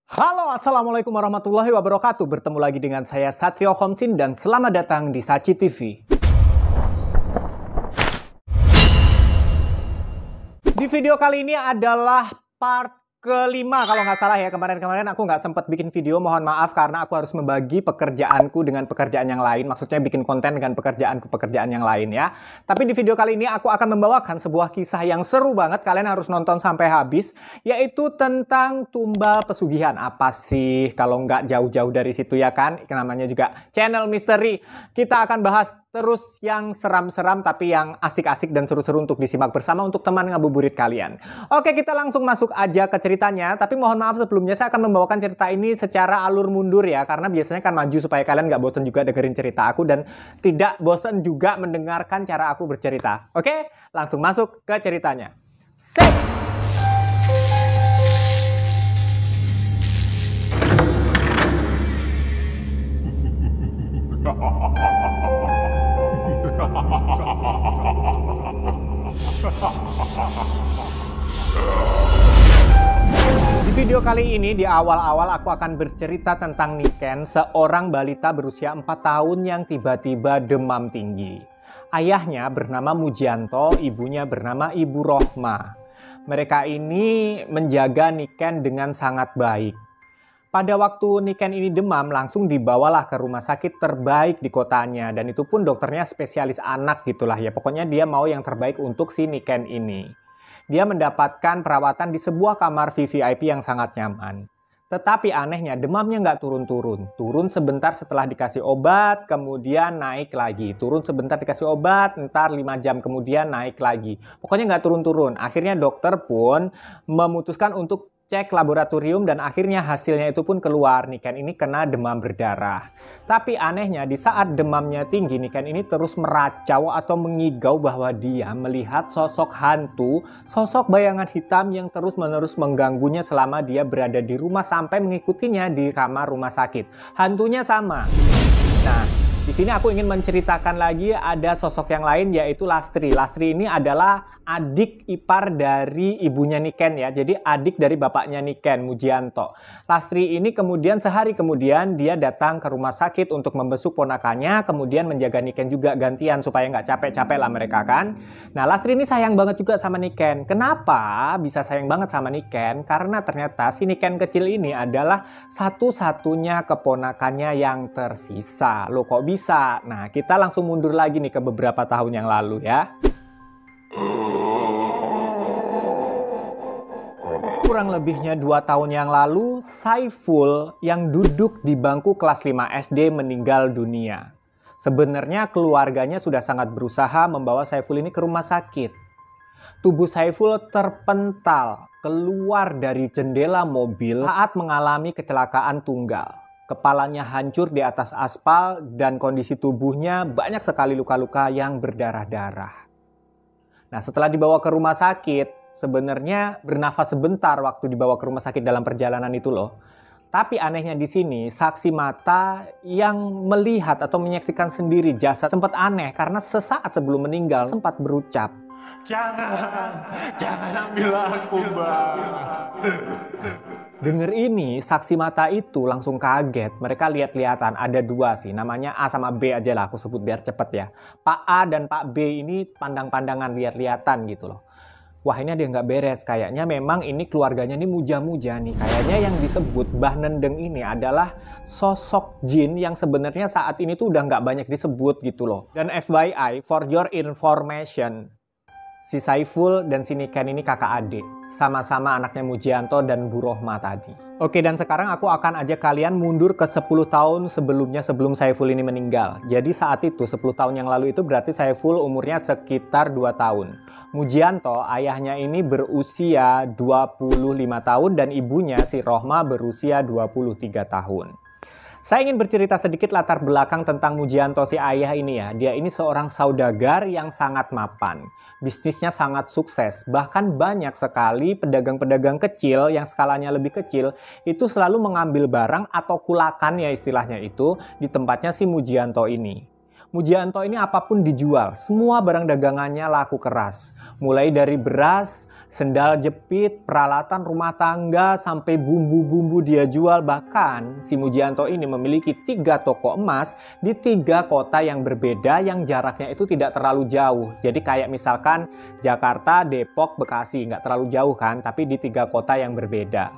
Halo, Assalamualaikum warahmatullahi wabarakatuh. Bertemu lagi dengan saya Satrio Homsin dan selamat datang di Saci TV. Di video kali ini adalah part kelima kalau nggak salah ya. Kemarin-kemarin aku nggak sempat bikin video, mohon maaf karena aku harus membagi pekerjaanku dengan pekerjaan yang lain. Maksudnya bikin konten dengan pekerjaan yang lain ya. Tapi di video kali ini aku akan membawakan sebuah kisah yang seru banget. Kalian harus nonton sampai habis. Yaitu tentang tumbal pesugihan. Apa sih kalau nggak jauh-jauh dari situ ya kan? Namanya juga channel misteri. Kita akan bahas terus yang seram-seram tapi yang asik-asik dan seru-seru untuk disimak bersama untuk teman ngabuburit kalian. Oke, kita langsung masuk aja ke ceritanya. Tapi mohon maaf sebelumnya saya akan membawakan cerita ini secara alur mundur ya. Karena biasanya kan maju supaya kalian nggak bosan juga dengerin cerita aku dan tidak bosan juga mendengarkan cara aku bercerita. Oke, langsung masuk ke ceritanya. Sip! Di video kali ini, di awal-awal aku akan bercerita tentang Niken, seorang balita berusia 4 tahun yang tiba-tiba demam tinggi. Ayahnya bernama Mujianto, ibunya bernama Ibu Rohma. Mereka ini menjaga Niken dengan sangat baik. Pada waktu Niken ini demam, langsung dibawalah ke rumah sakit terbaik di kotanya. Dan itu pun dokternya spesialis anak gitulah ya. Pokoknya dia mau yang terbaik untuk si Niken ini. Dia mendapatkan perawatan di sebuah kamar VVIP yang sangat nyaman. Tetapi anehnya demamnya nggak turun-turun. Turun sebentar setelah dikasih obat, kemudian naik lagi. Turun sebentar dikasih obat, ntar 5 jam kemudian naik lagi. Pokoknya nggak turun-turun. Akhirnya dokter pun memutuskan untuk cek laboratorium dan akhirnya hasilnya itu pun keluar. Niken ini kena demam berdarah. Tapi anehnya di saat demamnya tinggi, Niken ini terus meracau atau mengigau bahwa dia melihat sosok hantu, sosok bayangan hitam yang terus-menerus mengganggunya selama dia berada di rumah sampai mengikutinya di kamar rumah sakit. Hantunya sama. Nah, di sini aku ingin menceritakan lagi ada sosok yang lain yaitu Lastri. Lastri ini adalah adik ipar dari ibunya Niken ya. Jadi adik dari bapaknya Niken, Mujianto. Lastri ini kemudian sehari kemudian dia datang ke rumah sakit untuk membesuk ponakannya. Kemudian menjaga Niken juga gantian supaya nggak capek-capek lah mereka kan. Nah, Lastri ini sayang banget juga sama Niken. Kenapa bisa sayang banget sama Niken? Karena ternyata si Niken kecil ini adalah satu-satunya keponakannya yang tersisa. Loh kok bisa? Nah, kita langsung mundur lagi nih ke beberapa tahun yang lalu ya. Kurang lebihnya 2 tahun yang lalu, Saiful yang duduk di bangku kelas 5 SD meninggal dunia. Sebenarnya keluarganya sudah sangat berusaha membawa Saiful ini ke rumah sakit. Tubuh Saiful terpental keluar dari jendela mobil saat mengalami kecelakaan tunggal. Kepalanya hancur di atas aspal dan kondisi tubuhnya banyak sekali luka-luka yang berdarah-darah. Nah, setelah dibawa ke rumah sakit, sebenarnya bernafas sebentar waktu dibawa ke rumah sakit dalam perjalanan itu loh. Tapi anehnya di sini, saksi mata yang melihat atau menyaksikan sendiri jasad sempat aneh karena sesaat sebelum meninggal sempat berucap, Jangan ambil aku, Bang. Dengar ini, saksi mata itu langsung kaget. Mereka lihat-lihatan, ada 2 sih. Namanya A sama B aja lah, aku sebut biar cepet ya. Pak A dan Pak B ini pandang-pandangan, lihat-lihatan gitu loh. Wah, ini ada yang nggak beres. Kayaknya memang ini keluarganya ini muja-muja nih. Kayaknya yang disebut Mbah Nendeng ini adalah sosok jin yang sebenarnya saat ini tuh udah nggak banyak disebut gitu loh. Dan FYI, for your information, si Saiful dan si Niken ini kakak adik. Sama-sama anaknya Mujianto dan Bu Rohma tadi. Oke, dan sekarang aku akan ajak kalian mundur ke 10 tahun sebelumnya sebelum Saiful ini meninggal. Jadi saat itu, 10 tahun yang lalu itu berarti Saiful umurnya sekitar 2 tahun. Mujianto, ayahnya ini berusia 25 tahun dan ibunya si Rohma berusia 23 tahun. Saya ingin bercerita sedikit latar belakang tentang Mujianto si ayah ini ya. Dia ini seorang saudagar yang sangat mapan. Bisnisnya sangat sukses. Bahkan banyak sekali pedagang-pedagang kecil yang skalanya lebih kecil itu selalu mengambil barang atau kulakan ya istilahnya itu di tempatnya si Mujianto ini. Mujianto ini apapun dijual, semua barang dagangannya laku keras. Mulai dari beras, Sendal jepit, peralatan rumah tangga, sampai bumbu-bumbu dia jual. Bahkan si Mujianto ini memiliki 3 toko emas di 3 kota yang berbeda yang jaraknya itu tidak terlalu jauh. Jadi kayak misalkan Jakarta, Depok, Bekasi, nggak terlalu jauh kan, tapi di 3 kota yang berbeda.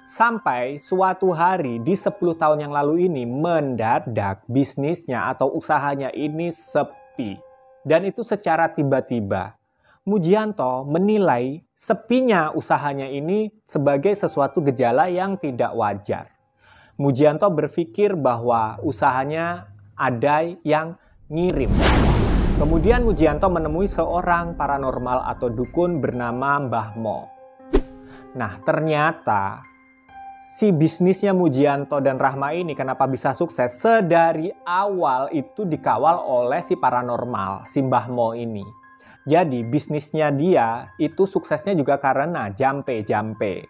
Sampai suatu hari di 10 tahun yang lalu ini mendadak bisnisnya atau usahanya ini sepi. Dan itu secara tiba-tiba. Mujianto menilai sepinya usahanya ini sebagai sesuatu gejala yang tidak wajar. Mujianto berpikir bahwa usahanya ada yang ngirim. Kemudian Mujianto menemui seorang paranormal atau dukun bernama Mbah Mo. Nah, ternyata si bisnisnya Mujianto dan Rahma ini kenapa bisa sukses? Sedari awal itu dikawal oleh si paranormal, si Mbah Mo ini. Jadi bisnisnya dia itu suksesnya juga karena jampe-jampe.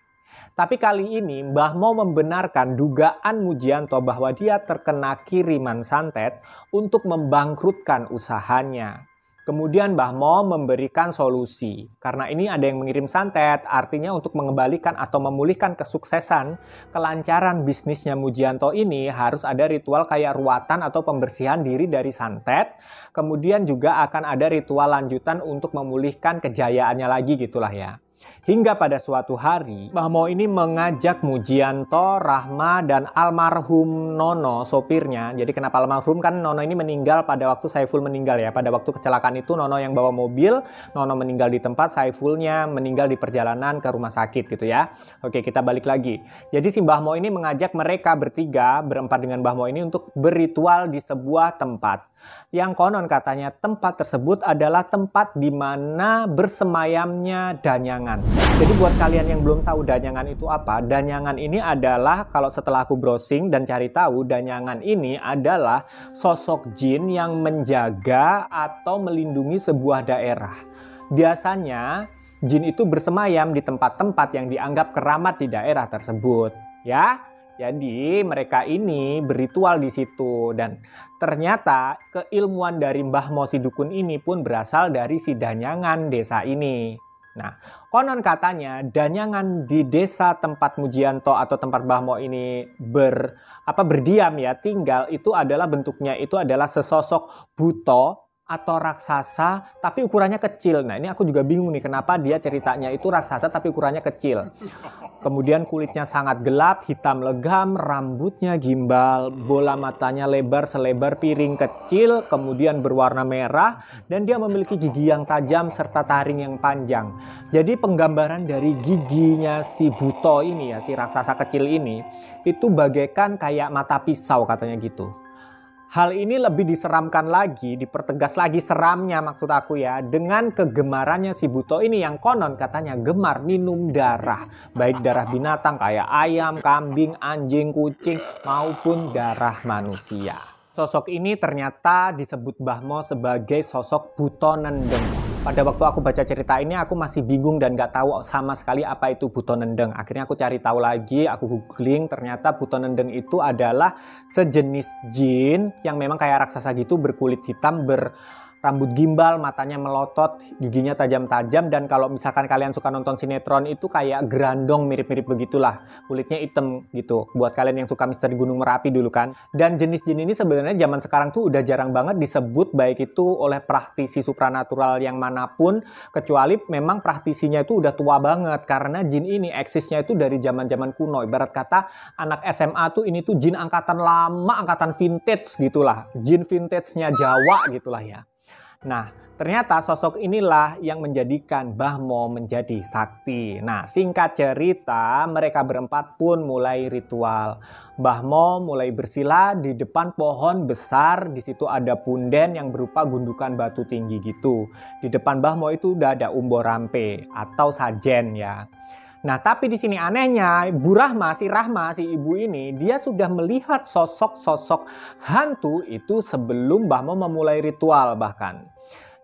Tapi kali ini Mbah Mo membenarkan dugaan Mujianto bahwa dia terkena kiriman santet untuk membangkrutkan usahanya. Kemudian Mbah Mo memberikan solusi. Karena ini ada yang mengirim santet, artinya untuk mengembalikan atau memulihkan kesuksesan, kelancaran bisnisnya Mujianto ini harus ada ritual kayak ruatan atau pembersihan diri dari santet. Kemudian juga akan ada ritual lanjutan untuk memulihkan kejayaannya lagi gitulah ya. Hingga pada suatu hari, Mbah Mo ini mengajak Mujianto, Rahma, dan almarhum Nono, sopirnya. Jadi kenapa almarhum? Kan Nono ini meninggal pada waktu Saiful meninggal ya. Pada waktu kecelakaan itu Nono yang bawa mobil, Nono meninggal di tempat, Saifulnya meninggal di perjalanan ke rumah sakit gitu ya. Oke, kita balik lagi. Jadi si Mbah Mo ini mengajak mereka bertiga, berempat dengan Mbah Mo ini untuk berritual di sebuah tempat. Yang konon katanya tempat tersebut adalah tempat di mana bersemayamnya Danyangan. Jadi buat kalian yang belum tahu Danyangan itu apa, Danyangan ini adalah, kalau setelah aku browsing dan cari tahu, Danyangan ini adalah sosok jin yang menjaga atau melindungi sebuah daerah. Biasanya jin itu bersemayam di tempat-tempat yang dianggap keramat di daerah tersebut, ya. Jadi mereka ini berritual di situ dan ternyata keilmuan dari Mbah Mo si dukun ini pun berasal dari si Danyangan desa ini. Nah, konon katanya Danyangan di desa tempat Mujianto atau tempat Mbah Mo ini berdiam ya, tinggal, itu adalah bentuknya itu adalah sesosok buto atau raksasa tapi ukurannya kecil. Nah, ini aku juga bingung nih kenapa dia ceritanya itu raksasa tapi ukurannya kecil. Kemudian kulitnya sangat gelap, hitam legam, rambutnya gimbal, bola matanya lebar selebar piring kecil, kemudian berwarna merah, dan dia memiliki gigi yang tajam serta taring yang panjang. Jadi penggambaran dari giginya si buto ini ya, si raksasa kecil ini, itu bagaikan kayak mata pisau katanya gitu. Hal ini lebih diseramkan lagi, dipertegas lagi seramnya maksud aku ya, dengan kegemarannya si buto ini yang konon katanya gemar minum darah. Baik darah binatang kayak ayam, kambing, anjing, kucing, maupun darah manusia. Sosok ini ternyata disebut Mbah Mo sebagai sosok Buto Nendeng. Pada waktu aku baca cerita ini aku masih bingung dan gak tahu sama sekali apa itu Buto Nendeng. Akhirnya aku cari tahu lagi, aku googling, ternyata Buto Nendeng itu adalah sejenis jin yang memang kayak raksasa gitu, berkulit hitam, rambut gimbal, matanya melotot, giginya tajam-tajam, dan kalau misalkan kalian suka nonton sinetron itu kayak gerandong, mirip-mirip begitulah, kulitnya hitam gitu. Buat kalian yang suka misteri Gunung Merapi dulu kan. Dan jenis jin ini sebenarnya zaman sekarang tuh udah jarang banget disebut baik itu oleh praktisi supranatural yang manapun, kecuali memang praktisinya itu udah tua banget, karena jin ini eksisnya itu dari zaman-zaman kuno. Ibarat kata anak SMA tuh ini tuh jin angkatan lama, angkatan vintage gitulah, jin vintage-nya Jawa gitulah ya. Nah, ternyata sosok inilah yang menjadikan Mbah Mo menjadi sakti. Nah, singkat cerita, mereka berempat pun mulai ritual. Mbah Mo mulai bersila di depan pohon besar. Di situ ada punden yang berupa gundukan batu tinggi gitu. Di depan Mbah Mo itu udah ada umbo rampe atau sajen ya. Nah, tapi di sini anehnya, Bu Rahma, si ibu ini, dia sudah melihat sosok-sosok hantu itu sebelum Mbah Mo memulai ritual bahkan.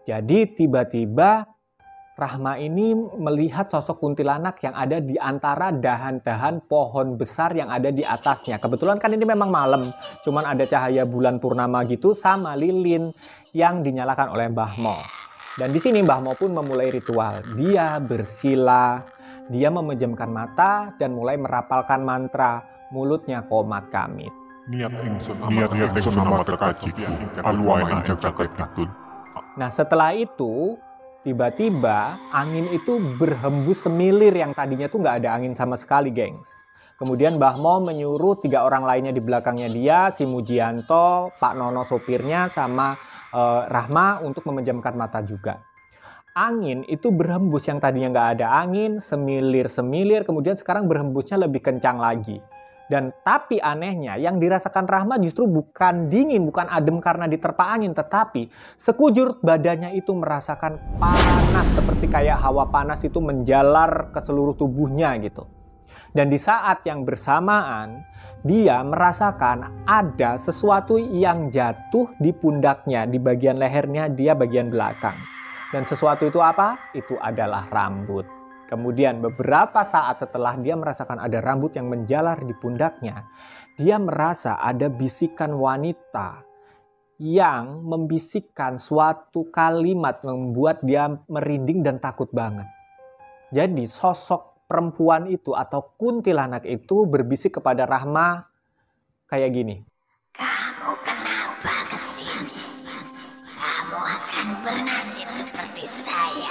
Jadi tiba-tiba Rahma ini melihat sosok kuntilanak yang ada di antara dahan-dahan pohon besar yang ada di atasnya. Kebetulan kan ini memang malam, cuman ada cahaya bulan purnama gitu sama lilin yang dinyalakan oleh Mbah Mo. Dan di sini Mbah Mo pun memulai ritual. Dia bersila, dia memejamkan mata dan mulai merapalkan mantra, mulutnya komat kamit. Niat ingsun nama kekaji, aluain jagat katun. Nah setelah itu, tiba-tiba angin itu berhembus semilir yang tadinya tuh nggak ada angin sama sekali, gengs. Kemudian Mbah Mo menyuruh 3 orang lainnya di belakangnya dia, si Mujianto, Pak Nono sopirnya, sama Rahma untuk memejamkan mata juga. Angin itu berhembus yang tadinya nggak ada angin, semilir-semilir, kemudian sekarang berhembusnya lebih kencang lagi. Dan tapi anehnya yang dirasakan Rahma justru bukan dingin, bukan adem karena diterpa angin, tetapi sekujur badannya itu merasakan panas seperti kayak hawa panas itu menjalar ke seluruh tubuhnya gitu. Dan di saat yang bersamaan, dia merasakan ada sesuatu yang jatuh di pundaknya, di bagian lehernya dia bagian belakang. Dan sesuatu itu apa? Itu adalah rambut. Kemudian beberapa saat setelah dia merasakan ada rambut yang menjalar di pundaknya, dia merasa ada bisikan wanita yang membisikkan suatu kalimat membuat dia merinding dan takut banget. Jadi sosok perempuan itu atau kuntilanak itu berbisik kepada Rahma kayak gini. Kamu kenapa kesini? Kamu akan bernasib seperti saya.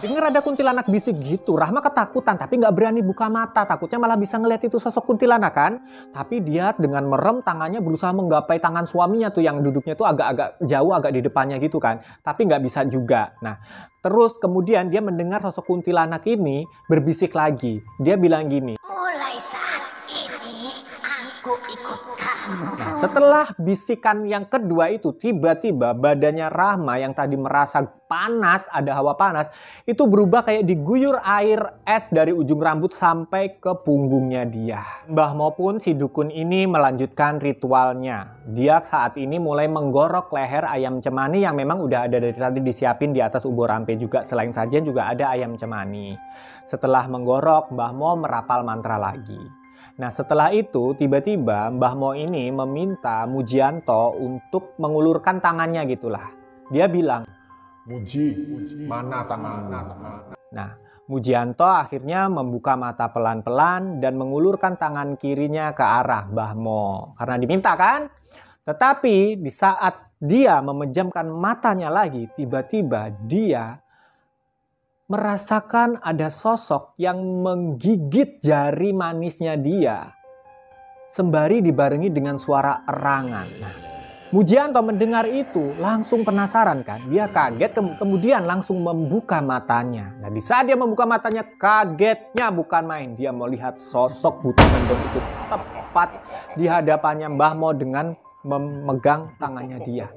Dengar ada kuntilanak bisik gitu, Rahma ketakutan tapi nggak berani buka mata, takutnya malah bisa ngeliat itu sosok kuntilanak kan. Tapi dia dengan merem tangannya berusaha menggapai tangan suaminya tuh yang duduknya tuh agak-agak jauh, agak di depannya gitu kan. Tapi nggak bisa juga. Nah, terus kemudian dia mendengar sosok kuntilanak ini berbisik lagi. Dia bilang gini, Mulai saat ini aku ikut kamu. nah, setelah bisikan yang kedua itu, tiba-tiba badannya Rahma yang tadi merasa panas, ada hawa panas, itu berubah kayak diguyur air es dari ujung rambut sampai ke punggungnya dia. Mbah Mo pun si dukun ini melanjutkan ritualnya. Dia saat ini mulai menggorok leher ayam cemani yang memang udah ada dari tadi disiapin di atas ubur rampe juga. Selain sajian juga ada ayam cemani. Setelah menggorok, Mbah Mo merapal mantra lagi. Nah setelah itu tiba-tiba Mbah Mo ini meminta Mujianto untuk mengulurkan tangannya gitulah. Dia bilang, Muji, mana tanganmu? nah Mujianto akhirnya membuka mata pelan-pelan dan mengulurkan tangan kirinya ke arah Mbah Mo. Karena diminta kan? Tetapi di saat dia memejamkan matanya lagi, tiba-tiba dia merasakan ada sosok yang menggigit jari manisnya dia. Sembari dibarengi dengan suara erangan. Nah, Mujianto mendengar itu langsung penasaran kan. Dia kaget kemudian langsung membuka matanya. Nah di saat dia membuka matanya kagetnya bukan main. Dia melihat sosok Buto Nendong itu tepat di hadapannya Mbah Mo dengan memegang tangannya dia.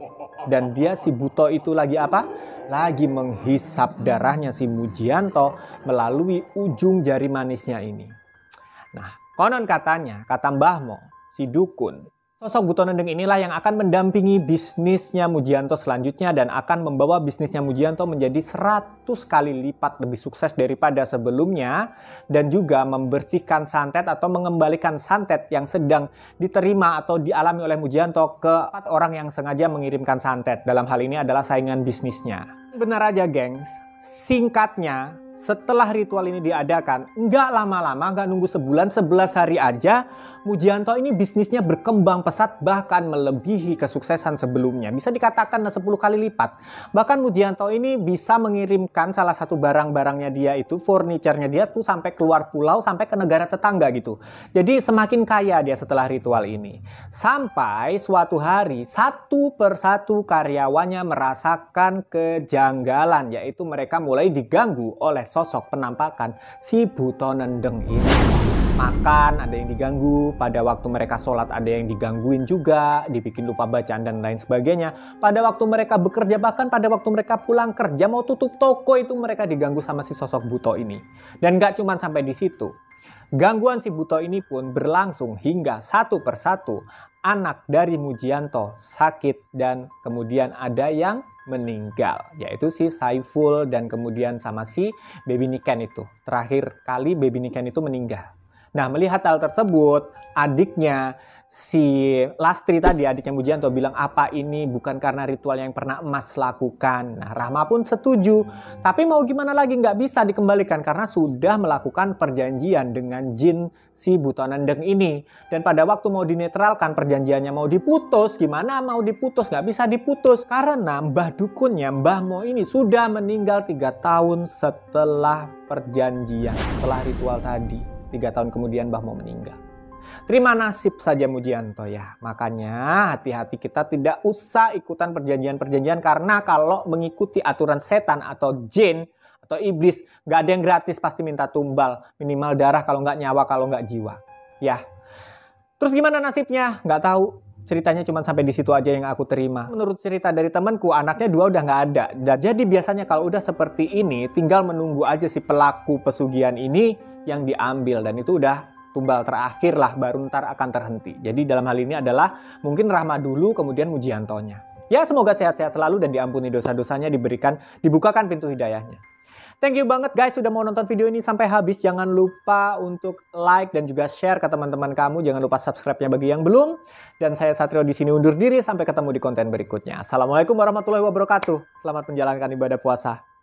Dan dia si Buto itu lagi apa? Lagi menghisap darahnya si Mujianto melalui ujung jari manisnya ini. Nah, konon katanya, kata Mbah Mo, si dukun, sosok Buto Nendeng inilah yang akan mendampingi bisnisnya Mujianto selanjutnya dan akan membawa bisnisnya Mujianto menjadi 100 kali lipat lebih sukses daripada sebelumnya dan juga membersihkan santet atau mengembalikan santet yang sedang diterima atau dialami oleh Mujianto ke 4 orang yang sengaja mengirimkan santet. Dalam hal ini adalah saingan bisnisnya. Benar aja gengs, singkatnya setelah ritual ini diadakan, nggak lama-lama, nggak nunggu sebulan, 11 hari aja, Mujianto ini bisnisnya berkembang pesat bahkan melebihi kesuksesan sebelumnya. Bisa dikatakan 10 kali lipat. Bahkan Mujianto ini bisa mengirimkan salah satu barang-barangnya dia itu, furniturnya dia tuh sampai keluar pulau, sampai ke negara tetangga gitu. Jadi semakin kaya dia setelah ritual ini. Sampai suatu hari, satu persatu karyawannya merasakan kejanggalan, yaitu mereka mulai diganggu oleh sosok penampakan si Buto Nendeng ini. Makan ada yang diganggu, pada waktu mereka sholat ada yang digangguin juga, dibikin lupa bacaan dan lain sebagainya. Pada waktu mereka bekerja, bahkan pada waktu mereka pulang kerja mau tutup toko itu mereka diganggu sama si sosok Buto ini. Dan gak cuma sampai di situ. Gangguan si Buto ini pun berlangsung hingga satu persatu anak dari Mujianto sakit dan kemudian ada yang meninggal, yaitu si Saiful dan kemudian sama si Baby Niken itu. Terakhir kali Baby Niken itu meninggal. Nah, melihat hal tersebut, adiknya si Lastri tadi, adiknya Mujianto, bilang apa ini bukan karena ritual yang pernah Emas lakukan. Nah, Rahma pun setuju. Tapi mau gimana lagi, nggak bisa dikembalikan karena sudah melakukan perjanjian dengan jin si Buto Nendeng ini. Dan pada waktu mau dinetralkan, perjanjiannya mau diputus, gimana mau diputus? Nggak bisa diputus karena Mbah Dukunnya, Mbah Mo ini sudah meninggal 3 tahun setelah perjanjian, setelah ritual tadi. 3 tahun kemudian Mbah Mo meninggal. Terima nasib saja Mujianto ya. Makanya hati-hati, kita tidak usah ikutan perjanjian-perjanjian karena kalau mengikuti aturan setan atau jin atau iblis, nggak ada yang gratis, pasti minta tumbal. Minimal darah, kalau nggak nyawa, kalau nggak jiwa. Ya. Terus gimana nasibnya? Nggak tahu. Ceritanya cuma sampai di situ aja yang aku terima. Menurut cerita dari temanku, anaknya 2 udah nggak ada. Dan jadi biasanya kalau udah seperti ini, tinggal menunggu aja si pelaku pesugihan ini yang diambil. Dan itu udah tumbal terakhir lah, baru ntar akan terhenti. Jadi dalam hal ini adalah mungkin Rahma dulu, kemudian Mujiantonya. Ya, semoga sehat-sehat selalu dan diampuni dosa-dosanya, dibukakan pintu hidayahnya. Thank you banget guys sudah mau nonton video ini sampai habis. Jangan lupa untuk like dan juga share ke teman-teman kamu. Jangan lupa subscribe-nya bagi yang belum. Dan saya Satrio di sini undur diri, sampai ketemu di konten berikutnya. Assalamualaikum warahmatullahi wabarakatuh. Selamat menjalankan ibadah puasa.